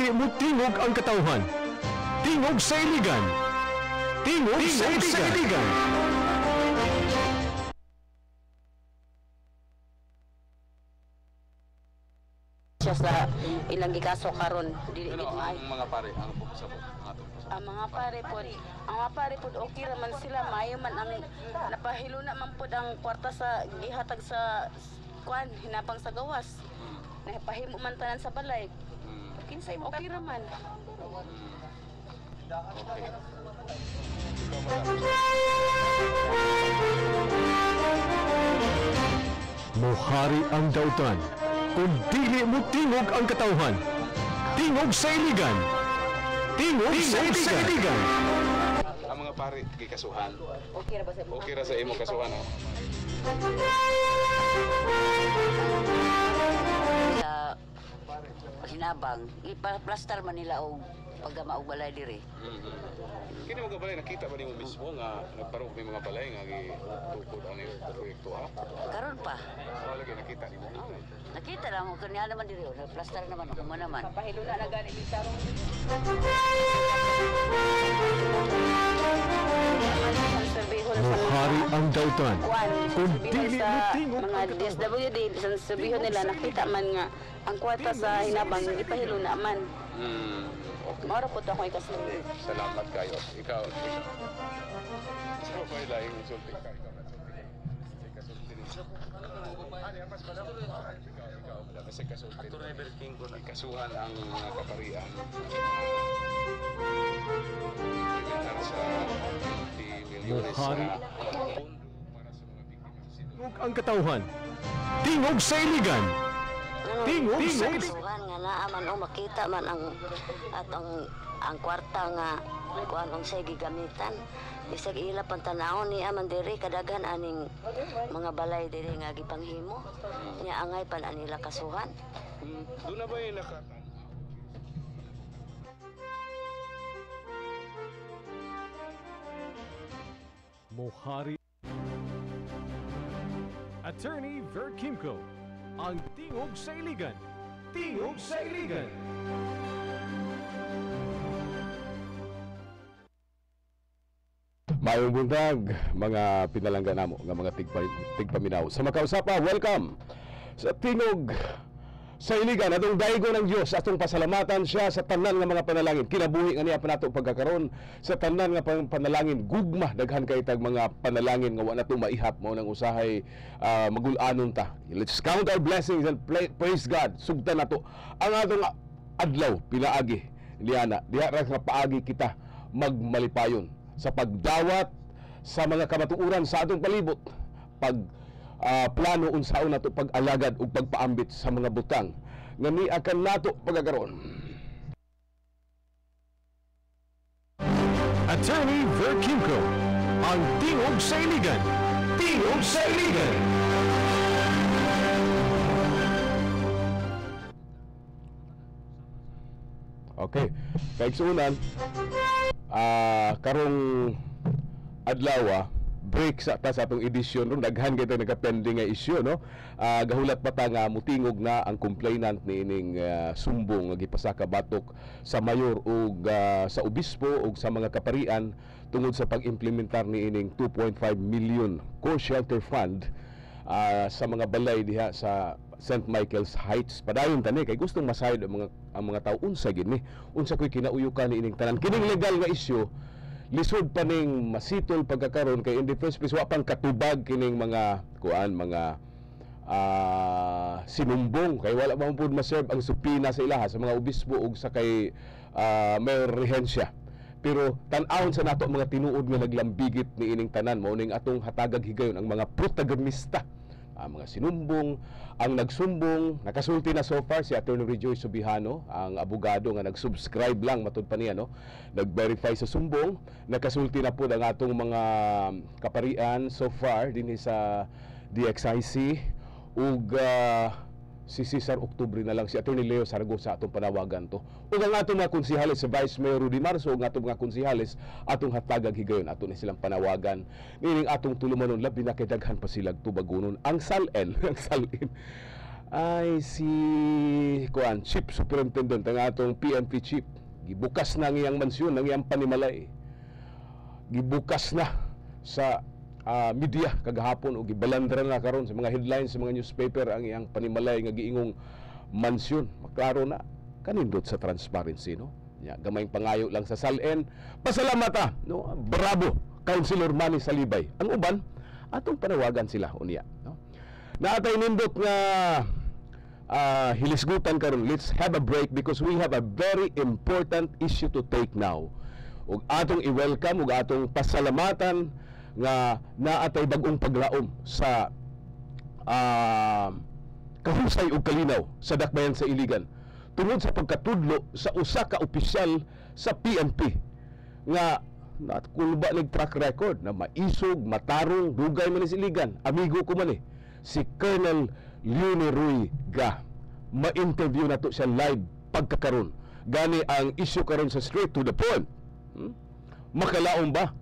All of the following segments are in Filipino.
dili mo tingog ang katawhan. Tingog sa iligan. Tingog sa iligan. Siya sa ilang gikaso karon dili Ano ang mga pare ang pagkasabot ang mga pare pod okay raman sila, maayo man ang napahilo na man pod ang kwarta sa gihatag sa kuan hinapang sa gawas. Napahimo man tanan sa balay. Kinsay okay raman. Okay. Mohari ang dautan kung dili mo tingog ang katawhan. Tingog sa iligan. Tingog sa iligan. Ang mga pare gikasuhan. Okay ra ba sa Okay ra sa imo kasuhan oh. Hinabang ipaplastar man nila og pagdama og balay diri. Kini mga balay nakita ba nimo mismo nga nagparog ni mga balay nga gitukod ang proyekto ha? Karon pa. Wala lagi nakita nimo. Nakita lang ko kanya naman diri, plastar naman ako naman. Papahilo na gani bitarong. Mohari ang dautan kung dili mo tingog mga DSWD sabihin nila nakita man nga ang kwarta sa hinabang ipahilo na man. Maro po ako ikasulti. Salamat kayo. Ikaw. So, may laing insulti ka. Ikaw na kasulti niyo. Ano yan, mas madam? Ikaw. Kasi kasulti. Ato na King ko na. Kasuhan ang kaparian. Pilitar sa 20 milyones sa pondo para sa mga biktima. tingog ang katawhan. Tingog sa iligan. Tingog sa iligan. Nga naaman o makita man ang kwarta nga kuan ang say gigamitan. Bisag ila pantanawon ni aman diri kadaghan aning mga balay diri nga gipanghimo. Nya angay pan anila kasuhan. Doon na ba yung Mohari. Attorney Ver Kimco, ang tingog sa iligan. Tingog sa iligan. Mayong buntag, mga pinalangga namo nga mga tigpaminaw. Sa makausapa, welcome sa tingog sa iligan. Atong daigo ng Dios, atong pasalamatan siya sa tanan nga mga panalangin. Kinabuhi nga niya pa nato pagkakaroon sa tanan nga panalangin. Gugma daghan kay tag mga panalangin nga wa nato maihap mao nang usahay magul-anon ta. Let's count our blessings and praise God. Sugdan nato ang atong adlaw pinaagi. Liana, diha ra nga paagi kita magmalipayon sa pagdawat sa mga kamatuoran sa atong palibot, plano unsaon nato pag-alagad ug pagpaambit sa mga butang nga niakan nato pagkakaroon. Attorney Ver Kimco, ang tingog sa iligan. Tingog sa iligan. Okay, kaigsunan karong adlaw break sa atong edisyon ron daghan kay nagka-pending nga issue no. Gahulat pa ta nga mutingog na ang complainant niining sumbong nga gipasaka batok sa mayor ug sa obispo ug sa mga kaparian tungod sa pag-implementar niining 2.5 million co-shelter fund sa mga balay diha sa St. Michael's Heights. Padayon tani kay gustong masayod ang mga tao unsa gid ni unsa koy kinauyukan niining tanan kining legal nga issue. Lisod pa ning masitol pagkakaroon kay in the first place wa pang katubag kining mga sinumbong kay wala pa pud ma-serve ang supina sa ilaha sa mga obispo ug sa kay Mayor Rehensya. Pero tan-awon sa nato mga tinuod nga naglambigit ni ining tanan mao ning atong hatagag higayon ang mga protagonista, ang mga sinumbong, ang nagsumbong. Nakasulti na so far si Attorney Rejoice Subihano, ang abogado nga nag-subscribe lang matud pa niya no, nag-verify sa sumbong. Nakasulti na pud ang atong mga kaparian so far dinhi sa DXIC ug si Cesar Octubre na lang, si Attorney Leo Saragosa atong panawagan to. Ug ang atong mga konsehalis sa Vice Mayor Rudy Marzo ug atong mga konsehalis atong hatagag higayon ato ni silang panawagan. Nining atong tulumanon labi na kay daghan pa sila tubagonon ang SALN ang SALN ay si Chief Superintendent ang atong PNP Chief. Gibukas na ang iyang mansyon, ang iyang panimalay. Gibukas na sa media kagahapon o gibalandra na karon sa mga headlines sa mga newspaper ang iyang panimalay nga giingong mansyon. Maklaro na kanindot sa transparency, no? Gamayng pangayo lang sa SALN. Pasalamat no? Bravo, Councilor Manny Salibay. Ang uban, atong panawagan sila unya, no? Naatay nindot nga hilisgutan karon. Let's have a break because we have a very important issue to take now. Ug atong i-welcome ug atong pasalamatan nga naatay bag-ong paglaom sa kahusay ug kalinaw sa dakbayan sa Iligan tungod sa pagkatudlo sa usa ka opisyal sa PNP nga kulba nig track record na maisog, matarong, dugay man sa Iligan. Amigo ko man si Colonel Leone Ruiga. Ma-interview na to siya live pagkakaroon. Gani ang issue karon sa straight to the point. Makalaom ba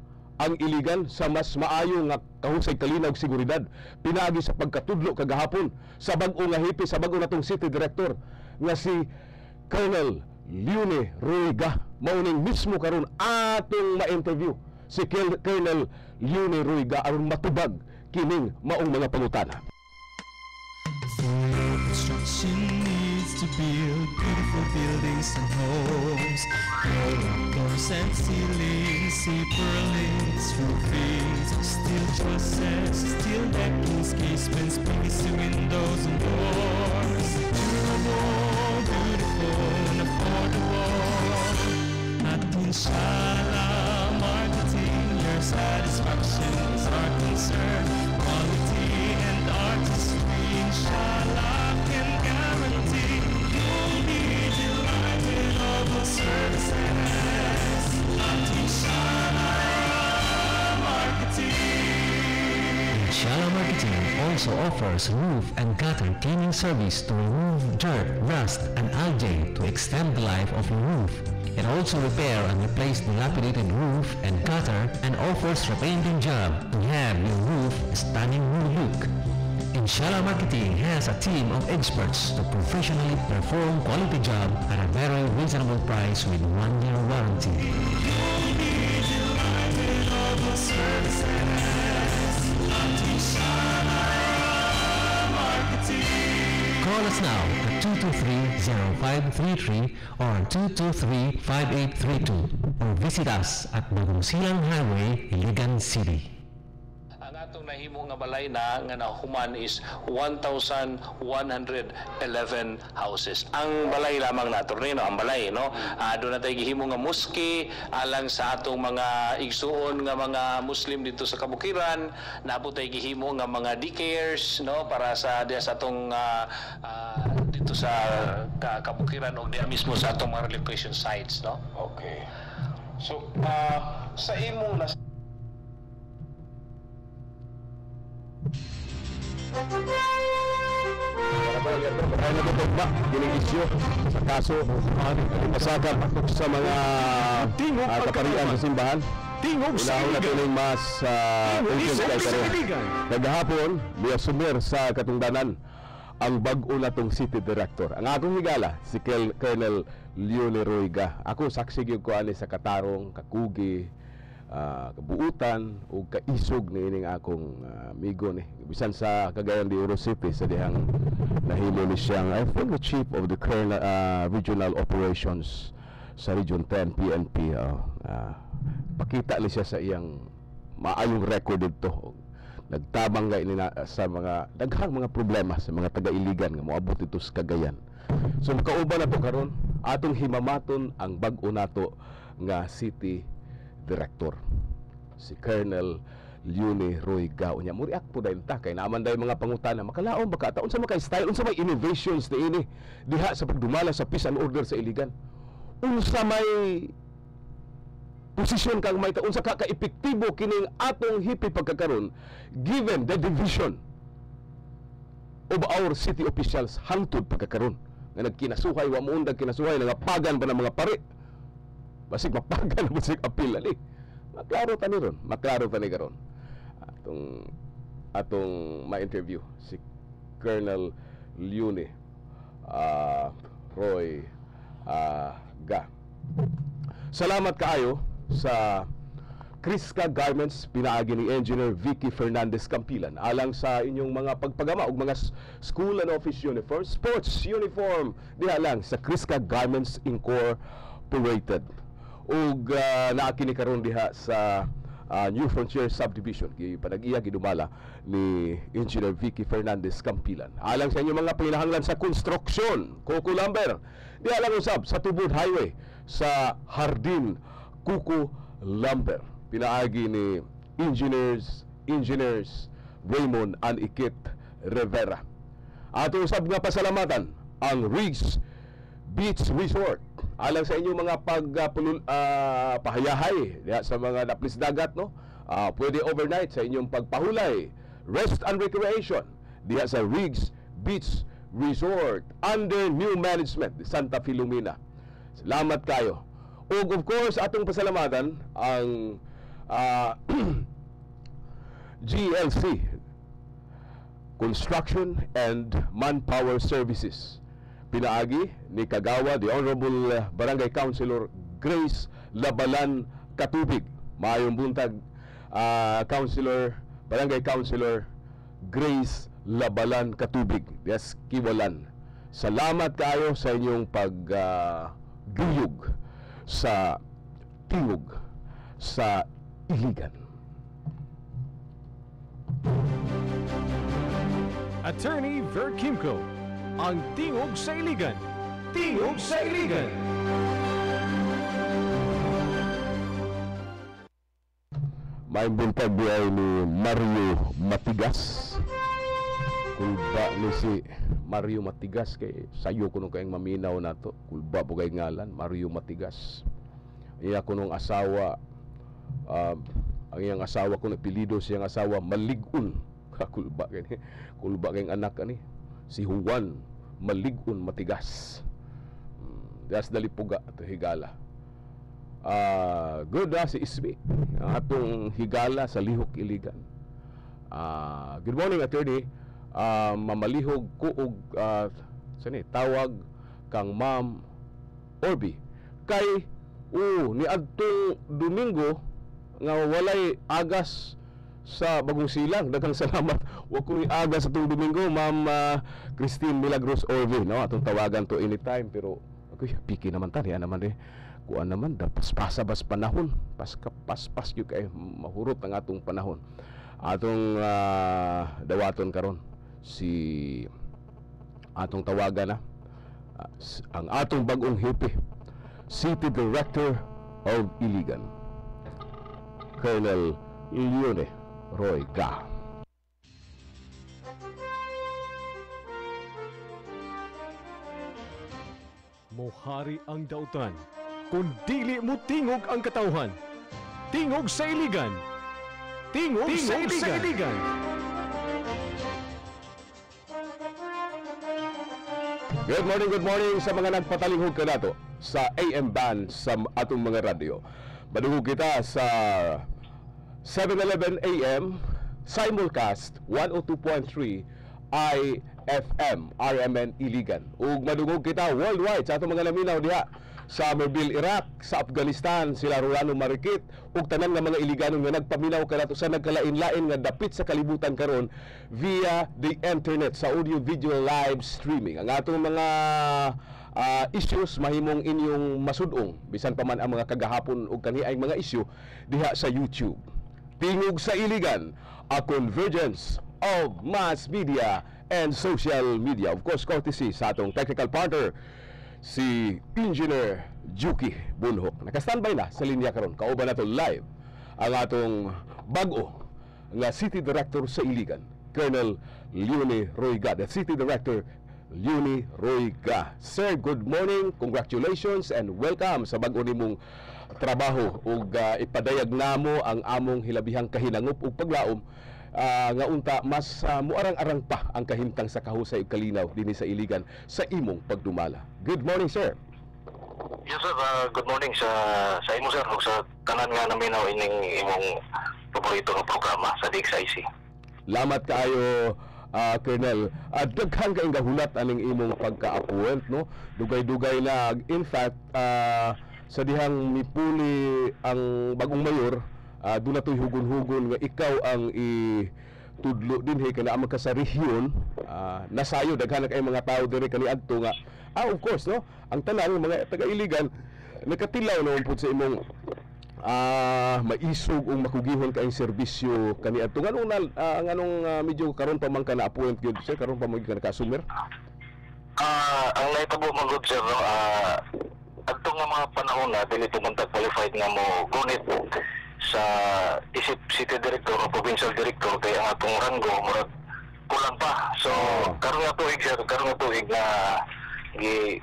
ang Iligan sa mas maayo nga kahusay kalinaw ug seguridad pinagi sa pagkatudlo kagahapon sa bag-o nga hipi sa bag-o natong city director nga si Colonel Leone Ruiga. Mauning mismo karon atong ma-interview si Colonel Leone Ruiga aron matubag kining maong mga pangutana. For construction needs to build beautiful buildings and homes. Floors and ceilings, see pearlings, roofings, steel trusses, steel deckings, casements, PVC windows and doors. Durable, beautiful, and affordable. At Inshallah Marketing, your satisfaction is our concern. Quality and artistry, Inshallah can guarantee you'll be delighted of the services. At Inshallah Marketing. Inshallah Marketing also offers roof and gutter cleaning service to remove dirt, rust, and algae to extend the life of your roof. It also repair and replace dilapidated roof and gutter and offers repainting job to have your roof a stunning new look. Inshallah Marketing has a team of experts to professionally perform quality job at a very reasonable price with 1-year warranty. You'll be delighted of the services. At Inshallah Marketing. Call us now at 223-0533 or 223-5832 or visit us at Bagong Silang Highway, Iligan City. Ang atong nahimo nga balay na nga nahuman is 1,111 houses. Ang balay lamang nato rin, ang balay, no? Doon na tayo gihimo nga muski alang sa atong mga igsuon nga mga Muslim dito sa Kabukiran. Napo tayo gihimo nga mga daycares, no? Para sa diya sa atong dito sa Kabukiran o diya mismo sa atong mga relocation sites, no? Okay. So, sa imong Kaya nagtutugma kining isyu sa kaso pasagap sa mga kaparian sa simbahan. Tingog sa Unahon na Iligan. tuloy mas Tingog kay sa karon. Iligan. Kagahapon, biya sa katungdanan ang bag-o natong city director. Ang akong higala si Colonel Leone Ruiga. Ako saksi gyud ko ani sa katarong, kakugi, kabuutan o kaisog ni ining akong amigo ni bisan sa Cagayan de Oro City sa dihang nahimo ni siyang I think the chief of the regional operations sa Region 10 PNP. Pakita ni siya sa iyang maayong record dito. Nagtabang ga ini sa mga daghang mga problema sa mga taga-Iligan nga moabot dito sa Cagayan. So makauban na to karon atong himamaton ang bag-o nato nga city director si Colonel Leone Ruiga. Unya mo react po dahil ta kay naman dahil mga pangutana makalaon baka taon sa mga style unsa may innovations ni ini diha sa pagdumala sa peace and order sa Iligan. Unsa may posisyon kang may taon sa ka-epektibo kining atong hipi pagkakaroon given the division of our city officials hangtod pagkakaroon nga nagkinasuhay wa mo undag kinasuhay nangapagan pa ng mga pare basig mapagan mo sig apil ali maklaro tani ron maklaro tani karon atong ma-interview si Colonel Leone Roy Ga. Salamat kaayo sa Crisca Garments pinaagi ni Engineer Vicky Fernandez Campilan alang sa inyong mga pagpagama og mga school and office uniform, sports uniform diha lang sa Crisca Garments Incorporated. Ug naa kini karon diha sa New Frontier Subdivision gipanag-iya gidumala ni Engineer Vicky Fernandez Campilan alang sa inyong mga pinahanglan sa construction, Coco Lumber diha lang usab sa Tubod Highway sa Hardin Kuko Lumber pinaagi ni Engineers Raymond and Ikit Rivera. Ato usab nga pasalamatan ang Riggs Beach Resort alang sa inyong mga pahayahay sa mga naplis dagat, no? Pwede overnight sa inyong pagpahulay, rest and recreation diha sa Riggs Beach Resort under new management Santa Filomena. Salamat kayo. Ug of course atong pasalamatan ang GLC Construction and Manpower Services pinaagi ni Kagawa the Honorable Barangay Councilor Grace Labalan Katubig. Maayong buntag Barangay Councilor Grace Labalan Katubig. Yes, Kiwalan. Salamat kayo sa inyong pagguyog sa tingog sa Iligan. Attorney Ver Kimco, ang tingog sa Iligan. Tingog sa Iligan. May buntag ay ni Mario Matigas. Kulba ni si Mario Matigas kay sayo kuno kayong maminaw nato. Kulba po kay ngalan Mario Matigas. Iya kunong asawa ang iyang asawa ko napilido siyang asawa Maligun. Kulba kay anak ani si Juan Maligun Matigas. Das dalipuga ato higala. Good si Ismi ang atong higala sa Lihok Iligan. Good morning attorney. Mamalihog ko og tawag kang Ma'am Orby kay ni adtong Domingo nga walay agas sa Bagong Silang. Daghang salamat. Wa ko ni agas sa atong Domingo, Ma'am Christine Milagros Orby, no? Atong tawagan to anytime pero ako'y piki naman tani naman kuan naman paspasabas panahon. Paspas gyud kay mahurot ang atong panahon. Atong dawaton karon si atong tawagan na ang atong bagong hepe, City Director of Iligan, Colonel Leone Roy Ga. Mohari ang dautan, kung dili mo tingog ang katawhan. Tingog sa Iligan. Tingog sa Iligan. Good morning sa mga nagpatalingog ka nato sa AM band sa atong mga radyo. Madungog kita sa 711 AM simulcast 102.3 IFM RMN Iligan. Ug madungog kita worldwide sa atong mga laminaw diha sa Erbil, Iraq, sa Afghanistan, sila Rolando Marikit ug tanan nga mga Iliganon nga nagpaminaw kanato sa nagkalain-lain nga dapit sa kalibutan karon via the internet sa audio video live streaming. Ang atong mga issues mahimong inyong masudong bisan pa man ang mga kagahapon ug kaniay mga issue diha sa YouTube. Tingog sa Iligan, a convergence of mass media and social media. Of course, courtesy sa atong technical partner si Engineer Juki Bunhok. Naka-standby na sa linya karon. Kauban nato live ang atong bag-o nga City Director sa Iligan, Colonel Leone Roy Ga. The City Director Leone Roy Ga. Sir, good morning. Congratulations and welcome sa bag-o nimong trabaho ug ipadayag namo ang among hilabihang kahinangop ug paglaom nga unta mas muarang-arang pa ang kahimtang sa kahusay ug kalinaw dinhi sa Iligan sa imong pagdumala. Good morning, sir. Yes, sir. Good morning sa imo, sir, ug sa tanan nga naminaw ining imong paborito nga programa sa DXIC. Lamat kaayo, Colonel, daghan kay gahulat aning imong pagka-appoint, no? Dugay-dugay na, in fact, sa dihang mipuli ang bagong mayor, doon na to'y hugon-hugon nga ikaw ang tudlo din kana ang ka sa rehiyon, nasayo daghan kay mga tao diri kaniadto nga of course, no, ang tanan mga taga-iligan nakatilaw naman pud sa imong maisog o makugihon kaayong serbisyo kaniadto nganong medyo karon pa man ka na appoint gyud sir, karon pa man ka naka-assumer. Ang naitabo man gud sir, no, adto nga mga panahon na dili to man qualified nga mo gunit sa isip city director o provincial director kay ang atong ranggo murag kulang pa. So karon nga tuig sir, karon nga tuig na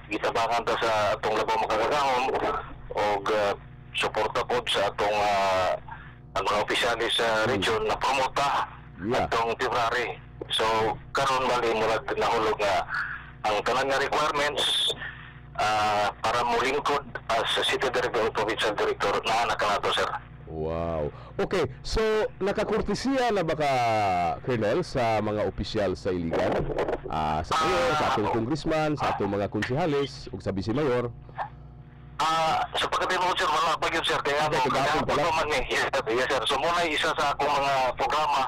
gitabangan ta sa atong labaw makagagahom og suporta pod sa atong ang mga opisyalis sa region na promota atong February. So karon bali murag nahulog nga ang tanan nga requirements para mulingkod as city director o provincial director na nakanato sir. Wow. Okay, so nakakortesiya na ba ka, Colonel, sa mga opisyal sa Iligan? Sa mayor, sa atong congressman, sa atong mga konsehalis, ug sa vice mayor? Sa pagkatino sir, wala pa yun sir, kaya yes sir. So muna isa sa akong mga programa,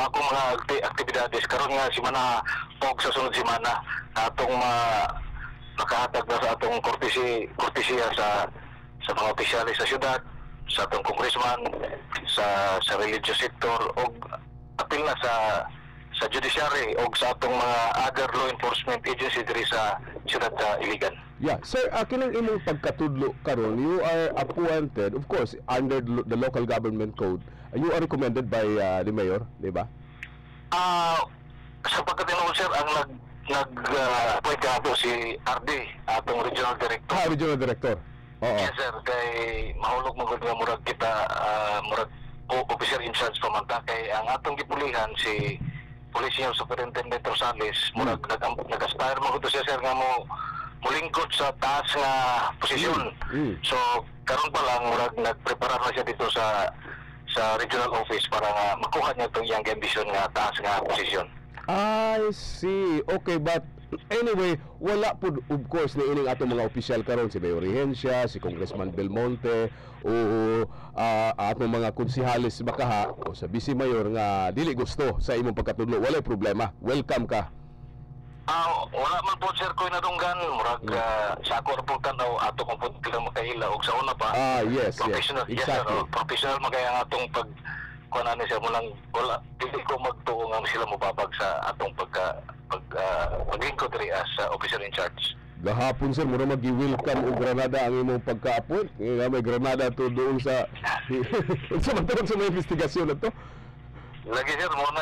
akong mga aktibidades, karon nga simana og sa sunod simana, atong makahatag na sa atong kortesiya sa mga opisyalis sa syudad, sa atong congressman, sa religious sector, o apil na sa judiciary o sa atong mga other law enforcement agency diri sa siyudad sa Iligan. Yeah, sir, kinang imong pagkatudlo karon, you are appointed, of course, under the local government code. You are recommended by the mayor, di ba? Sa pagkatinoon sir, ang nag-appoint ka si RD, atong regional director. Regional director. Oo. Yes sir, kay mahulog magud nga murag kita murag officer in charge pamanta kay ang atong gipulihan si Police Superintendent Rosales murag nag-aspire magud siya sir nga mulingkod sa taas nga posisyon. So karon pa lang murag nagprepara na siya dito sa regional office para nga makuha niya tong iyang ambition nga taas nga posisyon. I see. Okay, but anyway, wala po of course na ining atong mga opisyal karon, si Mayor Rehencia, si Congressman Belmonte o atong mga konsehalis bakaha o sa vice mayor nga dili gusto sa imong pagkatudlo. Walay problema, welcome ka. Wala man po sir ko nadunggan murag sa ako ra tanaw ato kung pud kila makaila og sa una pa. Yes, professional, yes, exactly. Yes, professional magay ang atong pag kuan ani siya mulang wala dili ko magtuo nga sila mobabag sa atong paglingkod diri as officer in charge. Gahapon sir, mura mag-welcome og Granada ang imong pagka-appoint. May Granada to doon sa sa mga investigasyon na to. Lagi sir, muna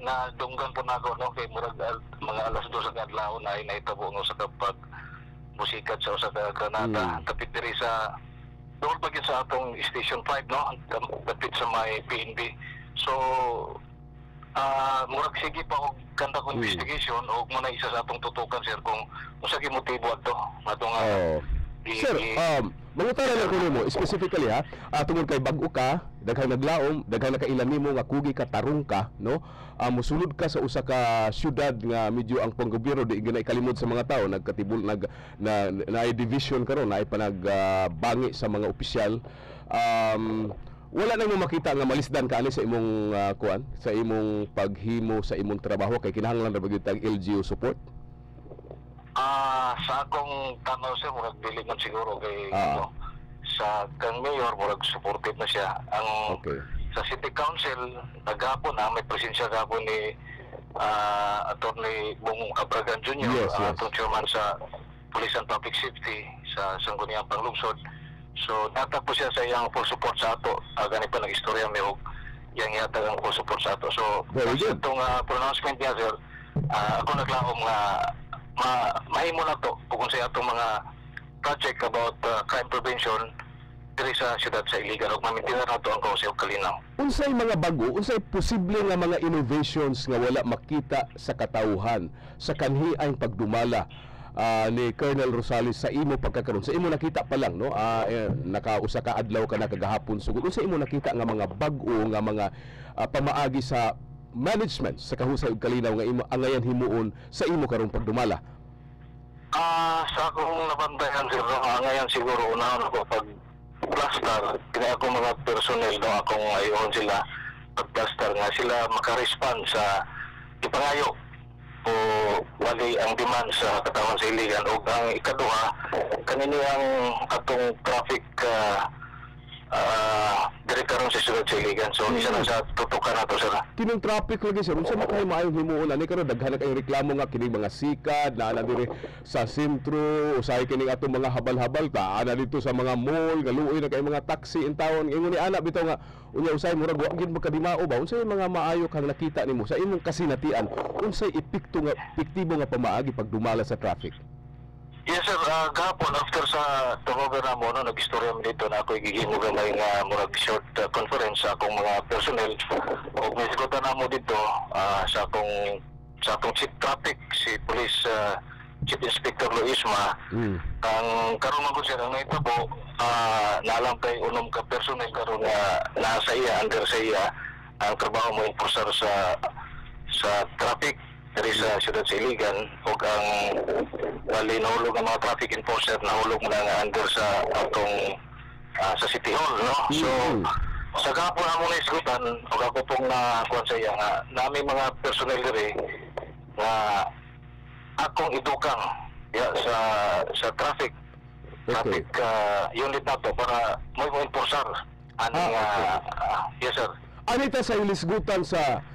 na dunggan po na ako, no? Kay murag mga alas 2 sa adlaw na naitabo ng sa kapag musikat sa usa ka Granada. Tapit diri sa doon pa sa atong Station 5, no? Tapit sa may PNB. So, murag sige pa og kanta ko investigation o muna isa sa atong tutukan sir kung unsa gi motibo adto atong sir, mangutana lang ko nimo specifically ha, tungod kay bag-o ka, daghang naglaom, daghang nakailan nimo nga kugi ka tarong ka, no? Mosulod ka sa usa ka syudad nga medyo ang panggobyerno di ganay kalimod sa mga tao, nagkatibul na division karon, na bangi sa mga opisyal. Wala nang makita nga malisdan ka ani sa imong kuan, sa imong paghimo sa imong trabaho kay kinahanglan ra ba gyud tag LGU support? Sa akong tanaw sir, murag dili man siguro kay sa kang mayor murag supportive na siya. Ang sa city council naghapon may presensya gapon ni Attorney Bong Abragan Jr. Atong chairman sa Police and Public Safety sa Sangguniang Panglungsod. So natapos siya sa iyang full support sa ato. Gani pa nag-istorya may og yang yatag ang full support sa ato. So itong pronouncement niya sir, ako naglaom nga mahimo na to kung sa atong mga project about crime prevention diri sa siyudad sa Iligan ug mamintinar na to ang kausa ug kalinaw. Unsay mga bago, unsay posible nga mga innovations nga wala makita sa katawhan sa kanhi ang pagdumala ni Colonel Rosales sa imo pagkakaroon, sa imo nakita pa lang, no? Nakausa ka adlaw ka na kagahapon sugod. Sa imo nakita nga mga bag-o nga mga pamaagi sa management sa kahusay ug kalinaw nga imo angayan himuon sa imo karong pagdumala? Sa akong nabantayan sir, ngayon siguro unahan ako pag plaster, kaya ako mga personnel no, akong ayon sila pag-plaster nga sila makarespond sa ipangayo o wali ang demand sa katawan sa iligan. O ang ikaduha, kanini ang atong traffic diri karon sa sulod sa iligan. So isa na sa tutukan nato sir. Kining traffic lagi sir, unsa man kay maayong himuon ani karon daghan na kay reklamo nga kining mga sikad na diri sa sentro, usahay kining atong mga habal-habal ta ana dito sa mga mall, galuoy na kay mga taxi in town. Ingon ni ana bitaw nga unya usay murag wa gid magkadimao ba unsay mga maayo kang nakita nimo sa imong kasinatian, unsay epektibo nga pamaagi pagdumala sa traffic? Yes sir, gahapon after sa turnover na mo, no, nag-istorya mo dito na ako'y gigimo gamay nga murag short conference sa akong mga personnel. O may sigutan na mo dito sa akong chief traffic, si Police Chief Inspector Luisma. Ang karon man ko sir, ang naitabo, naalam kay unom ka personnel karon nga nasa iya, under sa iya, ang trabaho mo enforcer sa traffic dari sa siyudad sa Iligan o ang wali nahulog ang mga traffic enforcer nahulog mo na nga under sa atong sa City Hall, no? So sa gapon mo na isgutan o ako pong nakuha sa iya nga nami mga personnel diri nga akong idukang sa traffic unit nato para may mo enforcer aning yes sir. Anita sa ilisgutan sa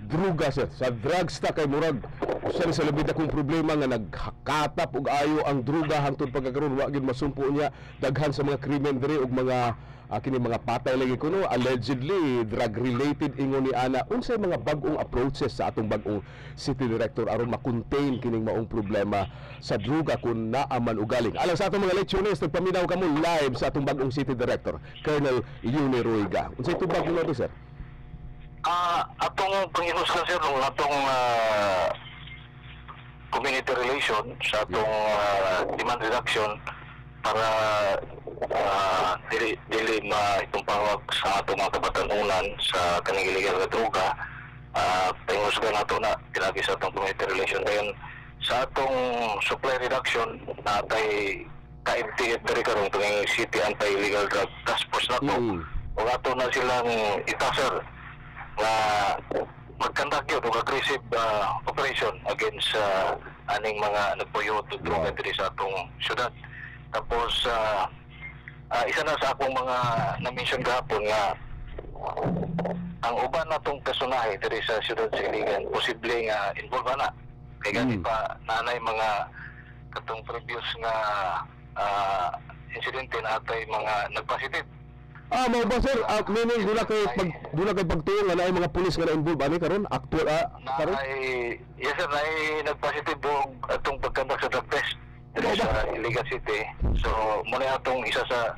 druga sir, sa drugs ta kay murag usa sa labid akong problema nga naghakatap og ayo ang druga hangtod pagkakaroon wa gyud masumpo niya daghan sa mga krimen diri og mga kini mga patay lagi kuno allegedly drug related ingon ni ana. Unsay mga bag-ong approaches sa atong bag-ong city director aron ma-contain kining maong problema sa druga kun naa man ugaling? Alang sa atong mga lectioners nagpaminaw kamo live sa atong bag-ong city director Colonel Yune Ruiga. Unsay tubag mo to sir? Atong pangihusgan sir nung atong community relation sa atong demand reduction para dili itong pangwag sa atong mga kabatanunan sa kanang illegal na droga. Pangihusgan nato na pinagi sa atong community relation. Dayon sa atong supply reduction natay ka-MTF diri karon tuwing City Anti-Illegal Drug Task Force nato. O ato na silang itaser na magkandak yun o aggressive operation against aning mga nagpuyo o droga diri sa atong syudad. Tapos isa na sa akong mga na-mention gahapon nga ang uban natong kasunahe diri sa syudad sa Iligan posible nga involve na kay gani pa nanay mga katong previous nga insidente na atay mga nagpositive. Mao ba sir, meaning dula kay pagtuong nga naay mga pulis nga na-involve ani karon actual karon? Yes sir, naay nagpositive og atong pagkandak sa drug test diri sa Iligan City. So mo na atong isa sa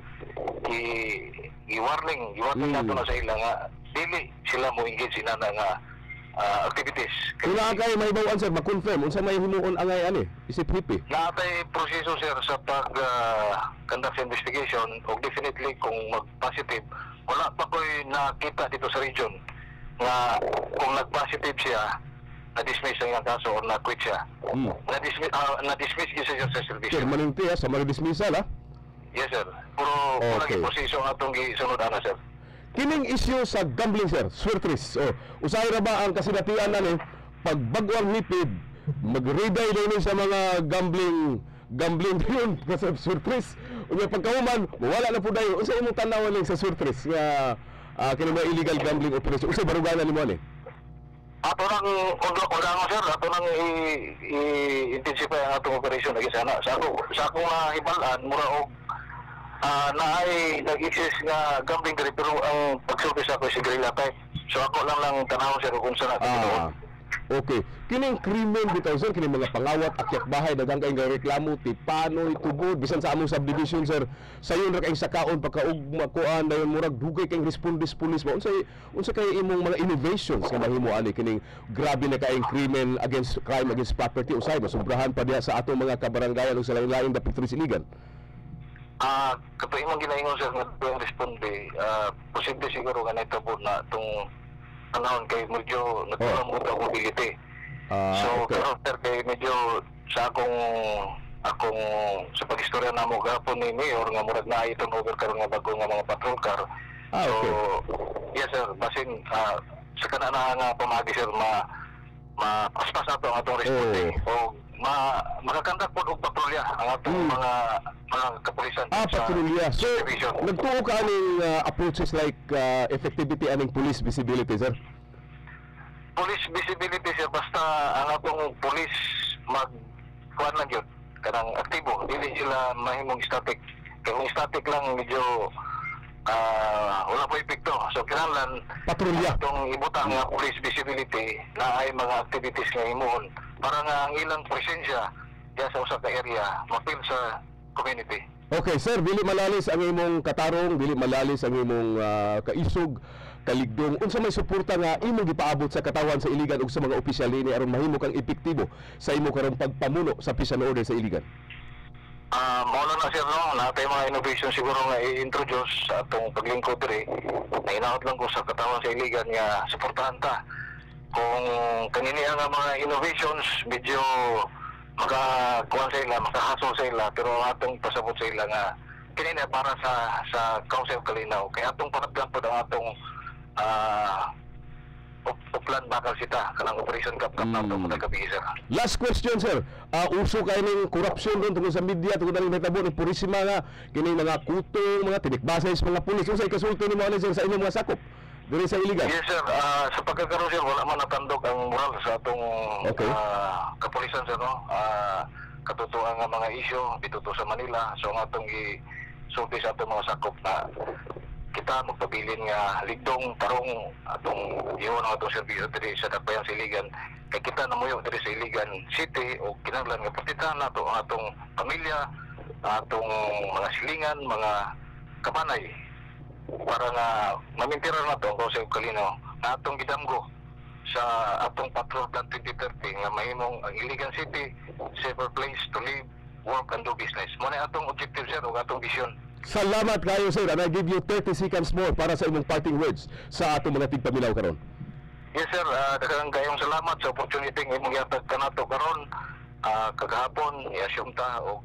i-warning nato na sa ila nga dili sila mo engage inana nga activities. Kaya kay may bawaan sir, ma-confirm unsa may himuon angay ani isip hipi. Naatay proseso sir sa pag conduct investigation o definitely kung mag-positive wala pa ko'y nakita dito sa region nga kung nag-positive siya na-dismiss ang kaso o na-quit siya. Na-dismiss siya sa service. Sir, maninti sa mali-dismissal Yes sir. Puro lagi proseso atong gisunod ana sir. Kining issue sa gambling sir, Swertres. Usahay ra ba ang kasinatian na pag bagwang nipid mag-reday din sa mga gambling yun kasi Swertres. Unya pagkahuman wala na po dayo. Unsa imong tan-aw lang sa Swertres nga kini mga illegal gambling operation? Unsay baruganan nimo ani? Ato nang undangan sir, ato nang i-intensify ang atong operation lagi sana. Sa akong hibalan mura og naay nag-exist nga gambling diri pero ang pag-service ako si guerrilla type. So ako lang tanawon sir kung saan natin okay. Kining krimen bitaw sir, kining mga pangawat akyat bahay daghang kay reklamo tipanoy tubod bisan sa among subdivision sir. Sayon ra kay sakaon pagkaugma kuan dayon murag dugay kay respondis pulis ba. Unsa kay imong mga innovations nga mahimo ani kining grabe na kaayong krimen against crime against property usay masubrahan pa diha sa atong mga kabarangayan ug sa lain-lain dapit sa Iligan? Kapag imong ginaingon sir nga responde posible siguro nga naitabo na itong panahon kay medyo nagkulang mo ang mobility. So, okay. pero sir, kay medyo sa akong sa pag-istorya na mo gapon ni Mayor nga murag na itong over karon nga bago nga mga patrol car. So, yes sir, basin sa kana na nga pamagi sir paspas nato ang atong responde o makakandak po og patrolya ang atong mga kapulisan patrolya. So, division. nagtuo ka aning approaches like effectivity aning police visibility, sir? Police visibility sir, basta ang atong police kuan lang yun, kanang aktibo, dili sila mahimong static. Kaya kung static lang medyo wala po epekto. So kinahanglan patrolya itong ibutang nga police visibility na ay mga activities nga himuon para nga ang ilang presensya diya sa usa ka area mapil sa community. Okay, sir, dili malalis ang imong katarong, dili malalis ang imong kaisog, kaligdong. Unsa may suporta nga imong gipaabot sa katawan sa Iligan ug sa mga opisyal ni aron mahimo kang epektibo sa imo karong pagpamuno sa peace and order sa Iligan? Maulan na sir, no? Natay mga innovation siguro nga i-introduce sa atong paglingkod rin. Nainaot lang ko sa katawan sa Iligan nga suportahan ta. Kung kanini nga mga innovations, medyo makakuha sa ila, makahasol sa ila, pero atong pasabot sa ila nga kanina para sa Council Kalinaw. Kaya atong panaglan po ang atong uplan bakal sita kanang operation kap na ito pagkagabi sir. Last question, sir. Uso kayo ng korupsyon doon tungkol sa media, tungkol na rin natabo ng purisima nga, kining mga kutong, mga tinikbasay sa mga pulis. Usa ikasulti ni mga sir sa inyong mga sakop diri sa Iligan? Yes sir, sa pagkakaroon sir, wala man natandog ang moral sa atong kapulisan sir, no? Katutuan nga mga isyu dito sa Manila. So ang atong isulti sa atong mga sakop na kita magpabilin nga ligdong tarong atong iyon ang atong serbisyo diri sa Dakbayan sa Iligan. Kay kita namuyo diri sa Iligan City o kinahanglan nga patitan nato ang atong pamilya, atong mga silingan, mga kabanay para nga mamintiran nato ang Council Kalinaw na atong gidamgo sa atong Patrol Plan 2030 nga mahimong ang Iligan City safer place to live, work and do business. Muna atong objective sir o atong vision. Salamat kayo, sir, and I give you 30 seconds more para sa imong parting words sa atong mga tigpaminaw karon. Yes sir, daghang kayong salamat sa opportunity nga imong gihatag kanato karon. Kagahapon i-assume ta og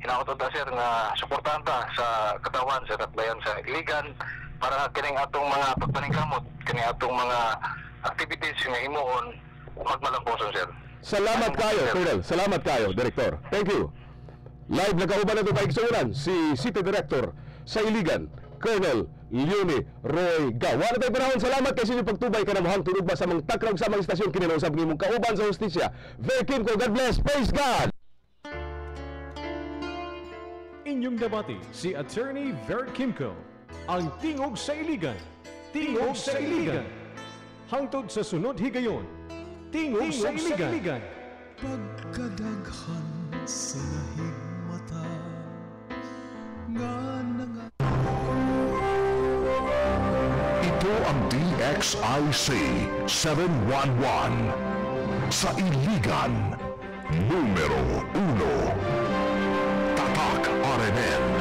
hinaot ta sir nga suportahan ta sa katawan sa Dakbayan sa Iligan para kining atong mga pagpaningkamot, kining atong mga activities nga himuon magmalamposon sir. Salamat kayo, Colonel. Salamat kayo, Director. Thank you. Live nagkauban na ito kaigsunan si City Director sa Iligan, Colonel Leonie Roy Ga. Wala tayo panahon. Salamat kasi yung pagtubay ka na mohang tunog ba sa mga takrag sa mga istasyon kininausap ng imong kauban sa hustisya. Very Kim ko, God bless, praise God! Inyong debati si Attorney Vert Kimco, ang Tingog sa Iligan. Tingog sa Iligan. Hangtod sa sunod higayon. Tingog sa Iligan. Pagkadaghan sa lahig mata nga nanga. Ito ang DXIC 711 sa Iligan, numero 1. Tatak RNN.